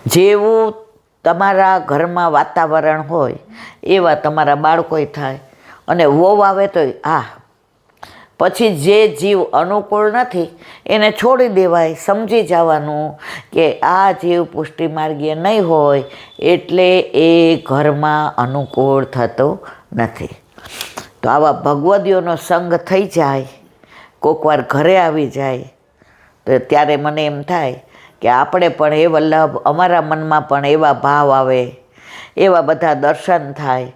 જેવું તમારા ઘરમાં વાતાવરણ હોય એવા તમારા બાળકોય થાય. અને વહુ આવે તો પછી જે જીવ અનુકૂળ નથી એને છોડી દેવાય. સમજી જવાનું કે આ જીવ પુષ્ટિમાર્ગીય નહીં હોય એટલે એ ઘરમાં અનુકૂળ થતો નથી. તો આવા ભગવદીઓનો સંગ થઈ જાય, કોકવાર ઘરે આવી જાય, તો ત્યારે મને એમ થાય કે આપણે પણ એ વલ્લભ, અમારા મનમાં પણ એવા ભાવ આવે, એવા બધા દર્શન થાય.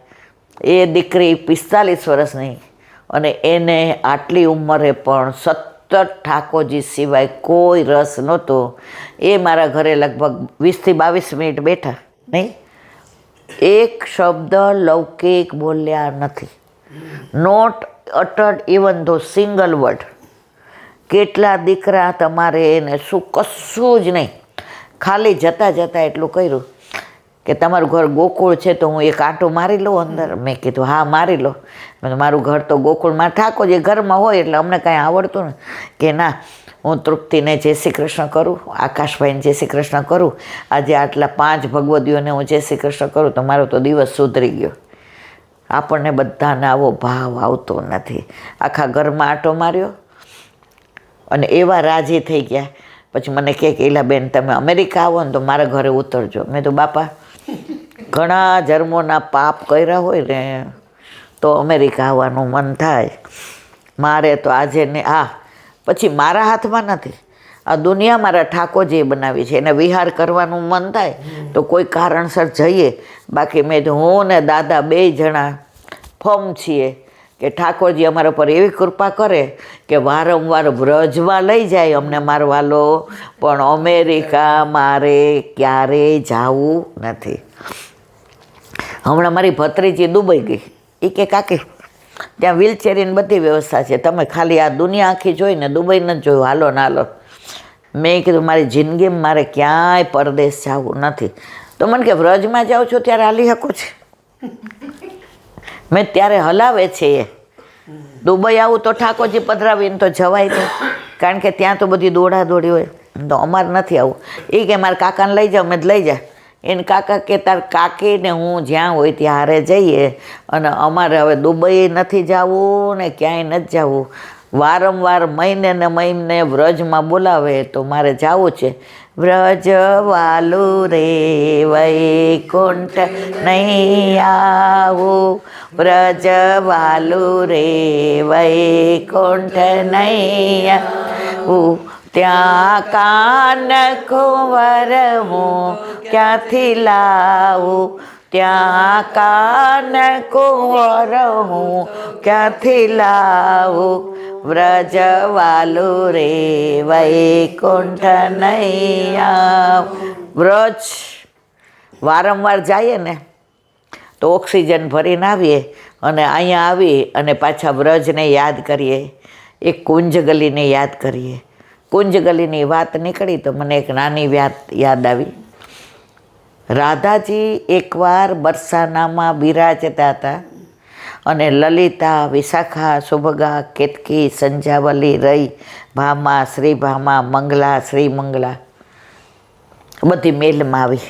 એ દીકરી 45 વર્ષની અને એને આટલી ઉંમરે પણ સતત ઠાકોરજી સિવાય કોઈ રસ નહોતો. એ મારા ઘરે લગભગ 20 થી 22 મિનિટ બેઠા, નહીં એક શબ્દ લૌકિક બોલ્યા નથી. નોટ અટડ ઇવન ધો સિંગલ વર્ડ. કેટલા દીકરા તમારે એને શું, કશું જ નહીં, ખાલી જતાં જતાં એટલું કર્યું કે તમારું ઘર ગોકુળ છે તો હું એક આંટો મારી લઉં અંદર. મેં કીધું હા મારી લો. મારું ઘર તો ગોકુળમાં, ઠાકોરજી ઘરમાં હોય એટલે અમને કાંઈ આવડતું ને. કે ના, હું તૃપ્તિને જય શ્રી કૃષ્ણ કરું, આકાશભાઈને જય શ્રી કૃષ્ણ કરું, આજે આટલા 5 ભગવદીઓને હું જય શ્રી કૃષ્ણ કરું તો મારો તો દિવસ સુધરી ગયો. આપણને બધાને આવો ભાવ આવતો નથી. આખા ઘરમાં આંટો માર્યો અને એવા રાજી થઈ ગયા. પછી મને કહે કે ઈલાબેન તમે અમેરિકા આવો ને તો મારા ઘરે ઉતરજો. મેં તો બાપા ઘણા જન્મોના પાપ કર્યા હોય ને તો અમેરિકા આવવાનું મન થાય. મારે તો આજે ને પછી મારા હાથમાં નથી. આ દુનિયા મારા ઠાકોરજીએ બનાવી છે, એને વિહાર કરવાનું મન થાય તો કોઈ કારણસર જઈએ. બાકી મેં તો હું ને દાદા 2 જણા ફર્મ છીએ કે ઠાકોરજી અમારા પર એવી કૃપા કરે કે વારંવાર વ્રજમાં લઈ જાય અમને મારવાલો, પણ અમેરિકા મારે ક્યારેય જવું નથી. હમણાં મારી ભત્રીજી દુબઈ ગઈ. એ કે કાકી ત્યાં વ્હીલચેરની બધી વ્યવસ્થા છે, તમે ખાલી આ દુનિયા આખી જોઈને દુબઈ નથી જોયું, હાલો ને હાલો. મેં કીધું મારી જિંદગીમાં મારે ક્યાંય પરદેશ જવું નથી. તો મને કે વ્રજમાં જાઉં છું ત્યારે હાલી શકું છે. મેં ત્યારે હલાવે છે એ. દુબઈ આવું તો ઠાકોરજી પધરાવીને તો જવાય નહીં, કારણ કે ત્યાં તો બધી દોડાદોડી હોય. તો અમારે નથી આવું. એ કે મારા કાકાને લઈ જાઓ. મેં લઈ જા. એને કાકા કે તાર કાકીને હું જ્યાં હોય ત્યાં હારે જઈએ. અને અમારે હવે દુબઈ નથી જવું ને ક્યાંય નથી જવું. વારંવાર મહિને ને મહિને વ્રજમાં બોલાવે તો મારે જવું છે. વ્રજ વાલું રે વૈકુંઠ નહીં આવું, વ્રજ વાલું રે વૈકુંઠ નહીં આવું, ત્યાં કાન કુંવર હું ક્યાંથી લાવું, ત્યાં કાન કુંવર હું ક્યાંથી લાવું, વ્રજ વાલું રે વૈકુંઠ નહીં આવ. વ્રજ વારંવાર જઈએ ને તો ઓક્સિજન ભરીને આવીએ અને અહીંયા આવી અને પાછા વ્રજને યાદ કરીએ, એક કુંજ ગલીને યાદ કરીએ. કુંજ ગલીની વાત નીકળી તો મને એક નાની વાત યાદ આવી. રાધાજી એકવાર બરસાનામાં બિરાજતા હતા અને લલિતા, વિશાખા, સુભગા, કેતકી, સંજાવલી, રઈ, ભામા, શ્રી ભામા, મંગલા, શ્રી મંગલા બધી મેલમાં આવી.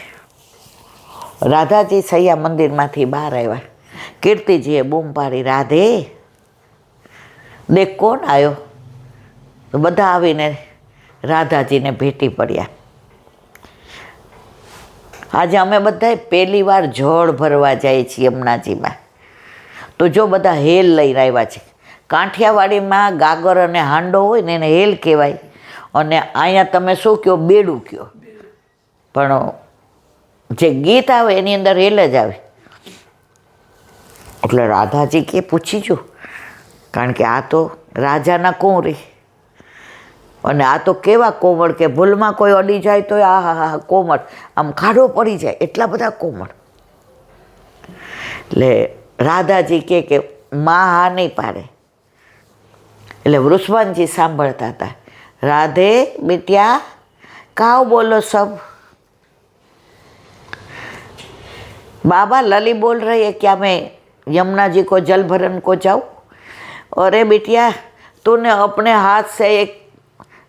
રાધાજી સૈયા મંદિરમાંથી બહાર આવ્યા. કીર્તિજીએ બૂમ પાડી, રાધે દેખ કોણ આવ્યો. તો બધા આવીને રાધાજીને ભેટી પડ્યા. આજે અમે બધા પહેલી વાર જળ ભરવા જઈએ છીએ યમુનાજીમાં. તો જો બધા હેલ લઈને આવ્યા છે. કાંઠિયાવાડીમાં ગાગર અને હાંડો હોય ને એને હેલ કહેવાય, અને અહીંયા તમે શું કહો, બેડું કહો. પણ જે ગીત આવે એની અંદર હેલ જ આવે. એટલે રાધાજી કે પૂછી જો, કારણ કે આ તો રાજાના કુંવરી અને આ તો કેવા કોમળ કે ભૂલમાં કોઈ અડી જાય તો હા કોમળ, આમ ખાડો પડી જાય એટલા બધા કોમળ. એટલે રાધાજી કે માં હા નહીં પાડે. એટલે વૃષભાનજી સાંભળતા હતા, રાધે બેટિયા કાવ બોલો સબ. बाबा लली बोल रही है क्या मैं यमुना जी को जल भरन को जाऊँ? अरे बिटिया तूने अपने हाथ से एक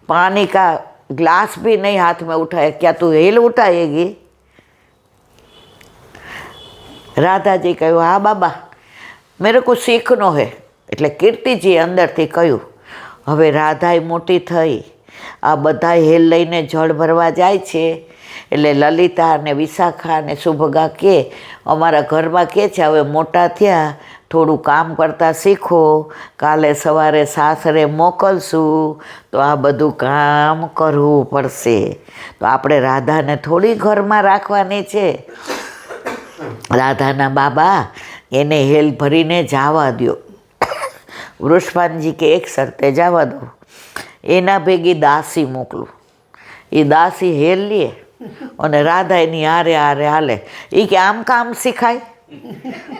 पानी का ग्लास भी नहीं हाथ में उठाया, क्या तू हेल उठाएगी? રાધાજી કહ્યું, હા બાબા, મેરે કો શીખનો હે. એટલે કીર્તિજીએ અંદરથી કહ્યું, હવે રાધાએ મોટી થઈ, આ બધા હેલ લઈને જળ ભરવા જાય છે. એટલે લલિતા અને વિશાખા અને સુભગા કે અમારા ઘરમાં કે છે હવે મોટા થયા, થોડું કામ કરતાં શીખો, કાલે સવારે સાસરે મોકલશું તો આ બધું કામ કરવું પડશે. તો આપણે રાધાને થોડી ઘરમાં રાખવાની છે. રાધાના બાબા એને હેલ ભરીને જવા દો. વૃષભાનજી કે એક શરતે જવા દો, એના ભેગી દાસી મોકલું. એ દાસી હેલ લે અને રાધા એની હારે હારે હાલે. એ કે આમ કામ શીખાય?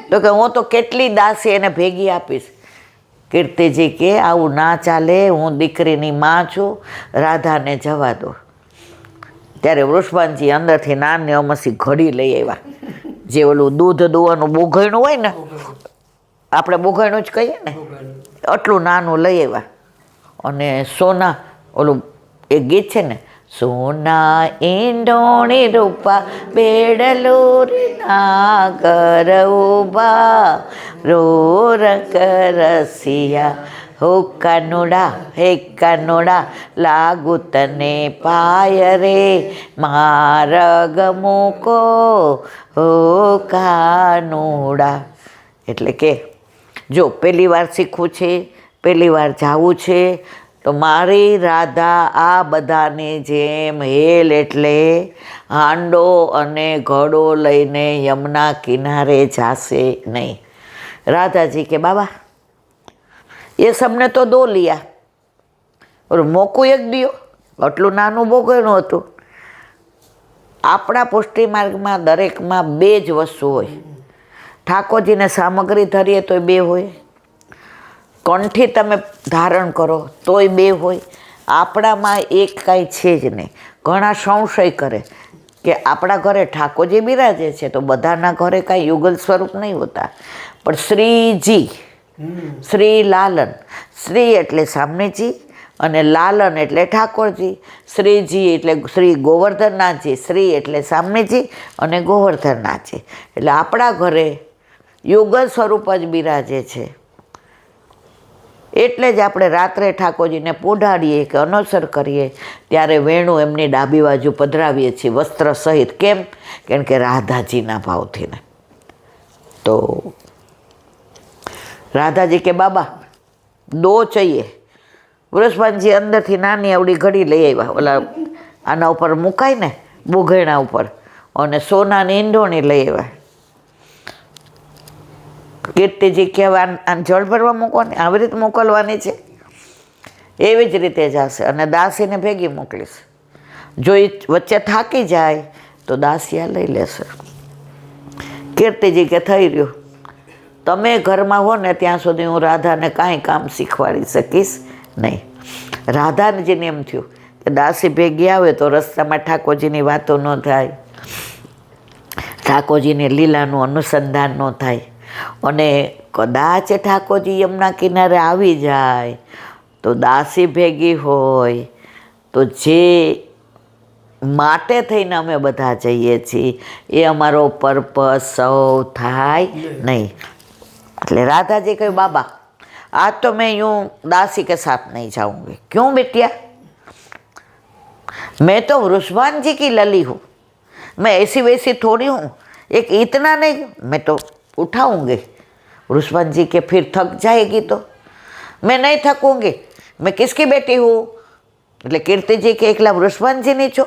તો કે હું તો કેટલી દાસી એને ભેગી આપીશ. કીર્તિજી કે આવું ના ચાલે, હું દીકરીની માં છું, રાધાને જવા દો. ત્યારે વૃષભાનજી અંદરથી નાની અમસી ઘડી લઈ આવ્યા, જે ઓલું દૂધ દોવાનું બોઘણું હોય ને, આપણે બોઘણું જ કહીએ ને, આટલું નાનું લઈ આવ્યા. અને સોના ઓલું એક ગીત છે ને, સોના ઈંડોણી રૂપા બેડલું નાગર ઉભા રોરક રસિયા હો કાનુડા, હે કાનુડા લાગુ તને પાય રે મારગ મૂકો હો કાનુડા. એટલે કે જો પહેલી વાર શીખવું છે, પહેલી વાર જવું છે, તો મારી રાધા આ બધાની જેમ હેલ એટલે હાંડો અને ઘડો લઈને યમુના કિનારે જાશે નહીં. રાધાજી કે બાબા એ સબને તો દો લિયા, और મોકું એક દિયો, આટલું નાનું બોગણું હતું. આપણા પુષ્ટિ માર્ગમાં દરેકમાં બે જ વસ્તુ હોય. ઠાકોરજીને સામગ્રી ધરીએ તોય બે હોય, કંઠી તમે ધારણ કરો તોય બે હોય. આપણામાં એક કાંઈ છે જ નહીં. ઘણા સંશય કરે કે આપણા ઘરે ઠાકોરજી બિરાજે છે તો બધાના ઘરે કાંઈ યુગલ સ્વરૂપ નહીં હોતા. પણ શ્રીજી, શ્રી લાલન, શ્રી એટલે સામનેજી અને લાલન એટલે ઠાકોરજી. શ્રીજી એટલે શ્રી ગોવર્ધનનાથજી, શ્રી એટલે સામનેજી અને ગોવર્ધનનાથજી. એટલે આપણા ઘરે યુગલ સ્વરૂપ જ બિરાજે છે. એટલે જ આપણે રાત્રે ઠાકોરજીને પોઢાડીએ કે અનોસર કરીએ ત્યારે વેણું એમની ડાબી બાજુ પધરાવીએ છીએ વસ્ત્ર સહિત. કેમ? કેમ કે રાધાજીના ભાવથી ને. તો રાધાજી કે બાબા દો चाहिए. વૃષભાનજી અંદરથી નાની આવડી ઘડી લઈ આવ્યા, ઓલા આના ઉપર મુકાય ને બોઘેણા ઉપર, અને સોનાની ઈંડોણી લઈ આવ્યા. કીર્તિજી કહેવા આને જળ ભરવા મૂકવાની, આવી રીતે મોકલવાની છે. એવી જ રીતે જશે અને દાસીને ભેગી મોકલીશ. જો એ વચ્ચે થાકી જાય તો દાસિયા લઈ લેશે. કીર્તિજી કે થઈ રહ્યું, તમે ઘરમાં હો ને ત્યાં સુધી હું રાધાને કાંઈ કામ શીખવાડી શકીશ નહીં. રાધાને જેને એમ થયું કે દાસી ભેગી આવે તો રસ્તામાં ઠાકોરજીની વાતો ન થાય, ઠાકોરજીની લીલાનું અનુસંધાન ન થાય, અને કદાચ ઠાકોરજી યમુના કિનારે આવી જાય તો દાસી ભેગી હોય તો જે માટે થઈને અમે બધા જઈએ છીએ એ અમારો પર્પસ સૌ થાય નહીં. એટલે રાધાજી કહ્યું બાબા आज तो मैं यूँ दासी के साथ नहीं जाऊंगी. क्यों बिटिया? मैं तो वृषभान जी की लली हूँ, मैं ऐसी वैसी थोड़ी हूँ, एक इतना नहीं, मैं तो उठाऊंगी. वृषभान जी के फिर थक जाएगी तो मैं नहीं थकूंगी, मैं किसकी बेटी हूँ? એટલે કીર્તિજી કે એકલા વૃષભાનજીની છો,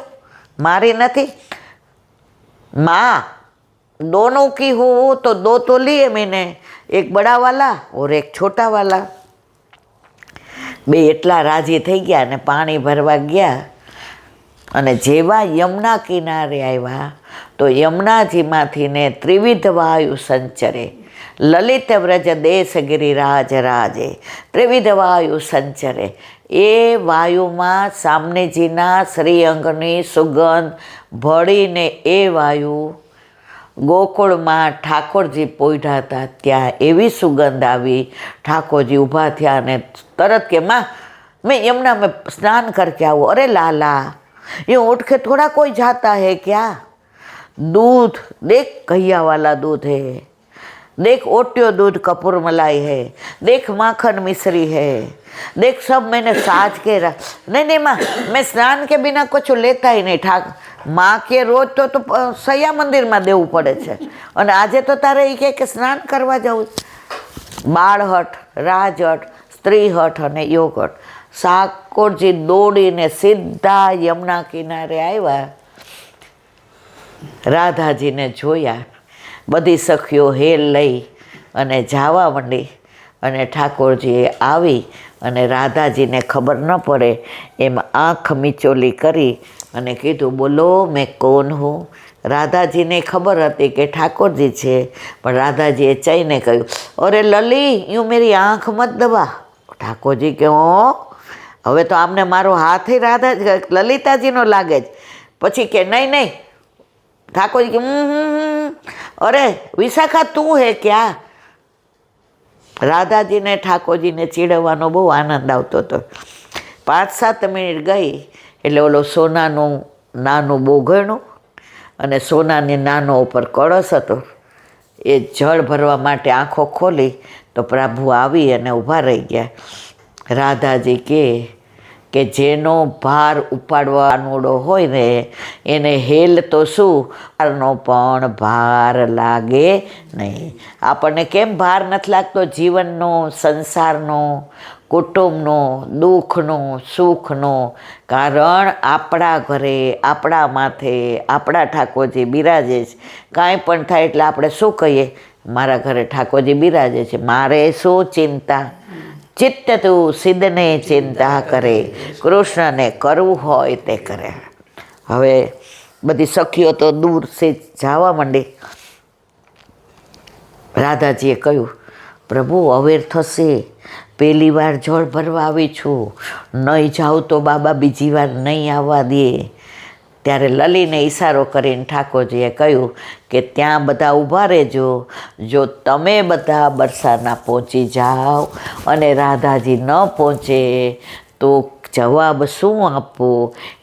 મારી નથી. माँ दोनों की हूँ तो दो तो लिए मैंने, एक बड़ा वाला और एक छोटा वाला. બે એટલા રાજી થઈ ગયા અને પાણી ભરવા ગયા. અને જેવા યમુના કિનારે આવ્યા તો યમુનાજીમાંથી ને ત્રિવિધ વાયુ સંચરે. લલિત વ્રજ દેશ ગિરિરાજ રાજે ત્રિવિધ વાયુ સંચરે. એ વાયુમાં સામનેજીના શ્રીઅંગની સુગંધ ભળીને એ વાયુ ગોકુળમાં ઠાકોરજી પોઢ્યા હતા ત્યાં એવી સુગંધ આવી. ઠાકોરજી ઊભા થયા અને તરત કે માં मैं यमुना में स्नान करके आऊँ. अरे लाला ये उठ के थोड़ा कोई जाता है क्या? दूध देख कहिया वाला दूध है, देख ओट्यो दूध कपूर मलाई है, देख माखन मिश्री है, देख सब मैंने साज के रख। नहीं माँ, मैं स्नान के बिना कुछ लेता ही नहीं। माँ के रोज तो सया मंदिर में देવું પડે છે અને આજે તો તારે એ કે સ્નાન કરવા જવું। બાળહઠ, રાજહઠ, સ્ત્રીહઠ અને યોગહઠ। ઠાકોરજી દોડીને સીધા યમુના કિનારે આવ્યા, રાધાજીને જોયા, બધી સખીઓ હેલ લઈ અને જવા માંડી અને ઠાકોરજીએ આવી અને રાધાજીને ખબર ન પડે એમ આંખ મીચોલી કરી અને કીધું, બોલો મેં કોણ હું। રાધાજીને ખબર હતી કે ઠાકોરજી છે, પણ રાધાજીએ ચાઈને કહ્યું, અરે લલી યું મેરી આંખ મત દબા। ઠાકોરજી કે હો, હવે તો આમને મારો હાથ રાધા લલિતાજીનો લાગે જ। પછી કે નહીં નહીં। ઠાકોરજી કે અરે વિશાખા તું હે ક્યાં। રાધાજીને ઠાકોરજીને ચીડવવાનો બહુ આનંદ આવતો હતો। 5-7 મિનિટ ગઈ એટલે ઓલો સોનાનું નાનું બોઘણું અને સોનાની નાનો ઉપર કળશ હતો, એ જળ ભરવા માટે આંખો ખોલી તો પ્રભુ આવી અને ઊભા રહી ગયા। રાધાજી કે જેનો ભાર ઉપાડવાનો હોય ને એને હેલ તો શું, ભારનો પણ ભાર લાગે નહીં। આપણને કેમ ભાર નથી લાગતો જીવનનો, સંસારનો, કુટુંબનો, દુઃખનો, સુખનો? કારણ આપણા ઘરે, આપણા માથે આપણા ઠાકોરજી બિરાજે છે। કાંઈ પણ થાય એટલે આપણે શું કહીએ, મારા ઘરે ઠાકોરજી બિરાજે છે, મારે શું ચિંતા। ચિત્ત તું સિદ્ધને ચિંતા કરે, કૃષ્ણને કરવું હોય તે કરે। હવે બધી સખીઓ તો દૂરથી જવા માંડી। રાધાજીએ કહ્યું, પ્રભુ અવેર થશે, પહેલી વાર જળ ભરવા આવી છું, નહીં જાઉં તો બાબા બીજી વાર નહીં આવવા દે। ત્યારે લલીને ઈશારો કરીને ઠાકોરજીએ કહ્યું કે ત્યાં બધા ઊભા રહેજો, જો તમે બધા બરસાના પહોંચી જાઓ અને રાધાજી ન પહોંચે તો જવાબ શું આપવો।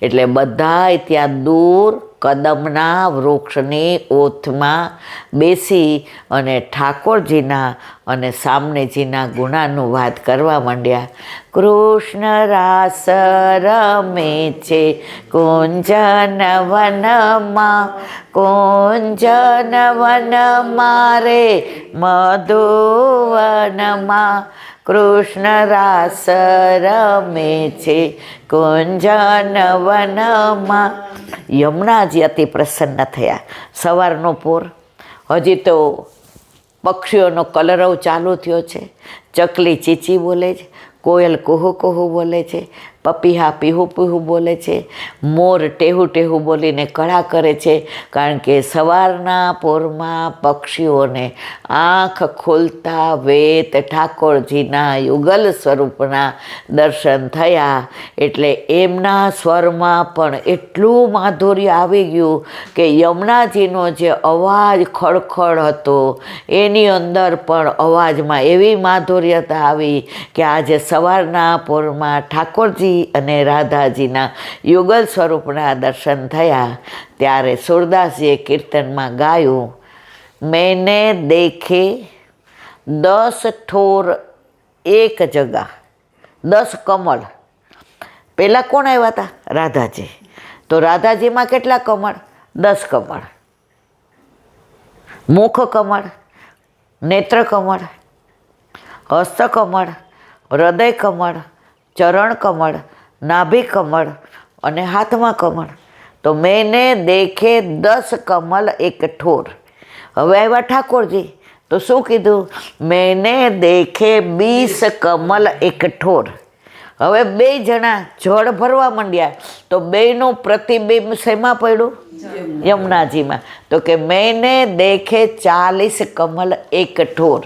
એટલે બધાય ત્યાં દૂર કદમના વૃક્ષની ઓથમાં બેસી અને ઠાકોરજીના અને સામનેજીના ગુણાનુવાદ કરવા માંડ્યા। કૃષ્ણ રાસ રમે છે કુંજન વનમાં, કુંજન વનમાં રે મધુવનમાં, કૃષ્ણ રાસ રમે છે કુંજન વનમાં। યમુનાજી અતિ પ્રસન્ન થયા। સવારનો પોર, હજી તો પક્ષીઓનો કલરવ ચાલુ થયો છે। ચકલી ચીચી બોલે છે, કોયલ કુહુ કુહુ બોલે છે, પપીહા પીહુ પીહુ બોલે છે, મોર ટેહુ ટેહુ બોલીને કળા કરે છે। કારણ કે સવારના પોરમાં પક્ષીઓને આંખ ખોલતા વેત ઠાકોરજીના યુગલ સ્વરૂપના દર્શન થયા, એટલે એમના સ્વરમાં પણ એટલું માધુર્ય આવી ગયું કે યમુનાજીનો જે અવાજ ખડખડ હતો એની અંદર પણ અવાજમાં એવી માધુર્યતા આવી કે આજે સવારના પોરમાં ઠાકોરજી અને રાધાજીના યુગલ સ્વરૂપના દર્શન થયા। ત્યારે સુરદાસજીએ કીર્તનમાં ગાયું, મેને દેખે 10 ઠોર એક જગા 10 કમળ। પહેલાં કોણ આવ્યા હતા? રાધાજી। તો રાધાજીમાં કેટલા કમળ? 10 કમળ। મુખ કમળ, નેત્ર કમળ, હસ્ત કમળ, હૃદય કમળ, ચરણ કમળ, નાભી કમળ અને હાથમાં કમળ। તો મેને દેખે 10 કમલ એક ઠોર। હવે આવ્યા ઠાકોરજી તો શું કીધું? મેને દેખે 20 કમલ એક ઠોર। હવે બે જણા જળ ભરવા માંડ્યા તો બેનું પ્રતિબિંબ શેમાં પડ્યું? યમુનાજીમાં। તો કે મેને દેખે 40 કમલ એક ઠોર।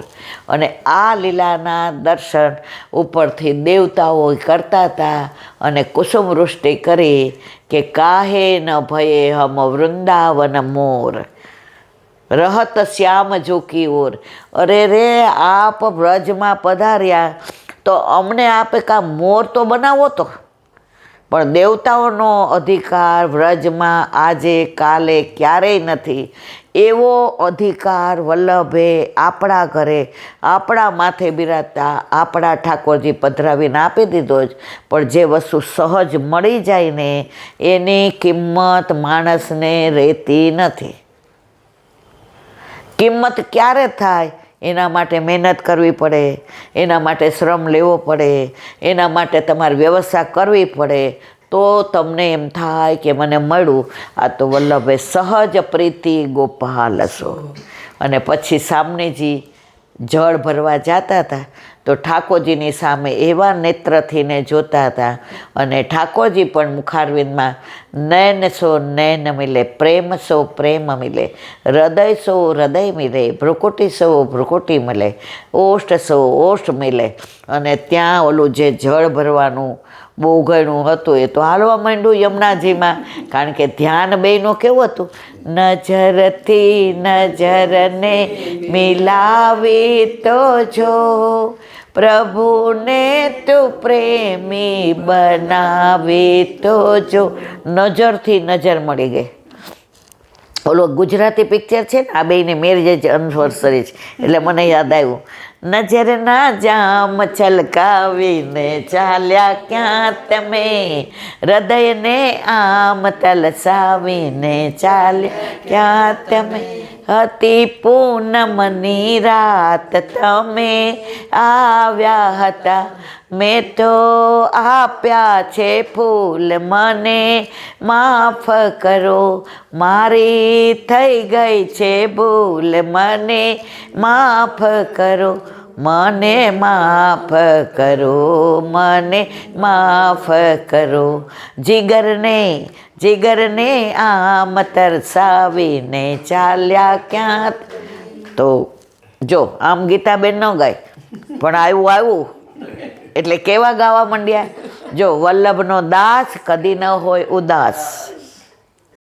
અને આ લીલાના દર્શન ઉપરથી દેવતાઓ કરતા હતા અને કુસુમ વૃષ્ટિ કરી કે કાહે ન ભયે હમ વૃંદાવન મોર, રહત શ્યામ જોકી ઓર। અરે રે, આપ વ્રજમાં પધાર્યા તો અમને આપે કા મોર તો બનાવો તો। પણ દેવતાઓનો અધિકાર વ્રજમાં આજે કાલે ક્યારેય નથી. એવો અધિકાર વલ્લભે આપણા ઘરે આપણા માથે બિરાજતા આપણા ઠાકોરજી પધરાવીને આપી દીધો જ. પણ જે વસ્તુ સહજ મળી જાય ને એની કિંમત માણસને રહેતી નથી. કિંમત ક્યારે થાય? એના માટે મહેનત કરવી પડે, એના માટે શ્રમ લેવો પડે, એના માટે તમારે વ્યવસ્થા કરવી પડે, તો તમને એમ થાય કે મને મળ્યું. આ તો વલ્લભે સહજ પ્રીતિ ગોપાલ છો. અને પછી સામનેજી જળ ભરવા જતા હતા તો ઠાકોરજીની સામે એવા નેત્રથીને જોતા હતા. અને ઠાકોરજી પણ મુખારવિંદમાં નયન સો નયન મિલે, પ્રેમ સો પ્રેમ મિલે, હૃદય સો હૃદય મિલે, ભ્રુકુટી સો ભ્રુકુટી મળે, ઓષ્ઠ સો ઓષ્ઠ મિલે. અને ત્યાં ઓલું જે જળ ભરવાનું બહુ ઘણું હતું એ તો હાલવા માંડ્યું યમુનાજીમાં. કારણ કે ધ્યાન બેયનું કેવું હતું? નજરથી નજરને મિલાવી તો જો, પ્રભુને તું પ્રેમી બનાવી તો જો. નજરથી નજર મળી ગઈ. ઓલો ગુજરાતી પિક્ચર છે ને, આ બેયની મેરેજ એનિવર્સરી છે એટલે મને યાદ આવ્યું. નજરના જામ છલકાવીને ચાલ્યા ક્યાં તમે, હૃદયને આમ તલસાવીને ચાલ્યા ક્યાં તમે, હતી પૂનમની રાત તમે આવ્યા હતા, મેં તો આપ્યા છે ફૂલ મને માફ કરો, મારી થઈ ગઈ છે ભૂલ મને માફ કરો, મને માફ કરો, મને માફ કરો, જીગરને આમ તરસાવીને ચાલ્યા ક્યાં. તો જો આમ ગીતાબેન ન ગાય પણ આવ્યું એટલે કેવા ગાવા માંડ્યા. જો વલ્લભનો દાસ કદી ન હોય ઉદાસ.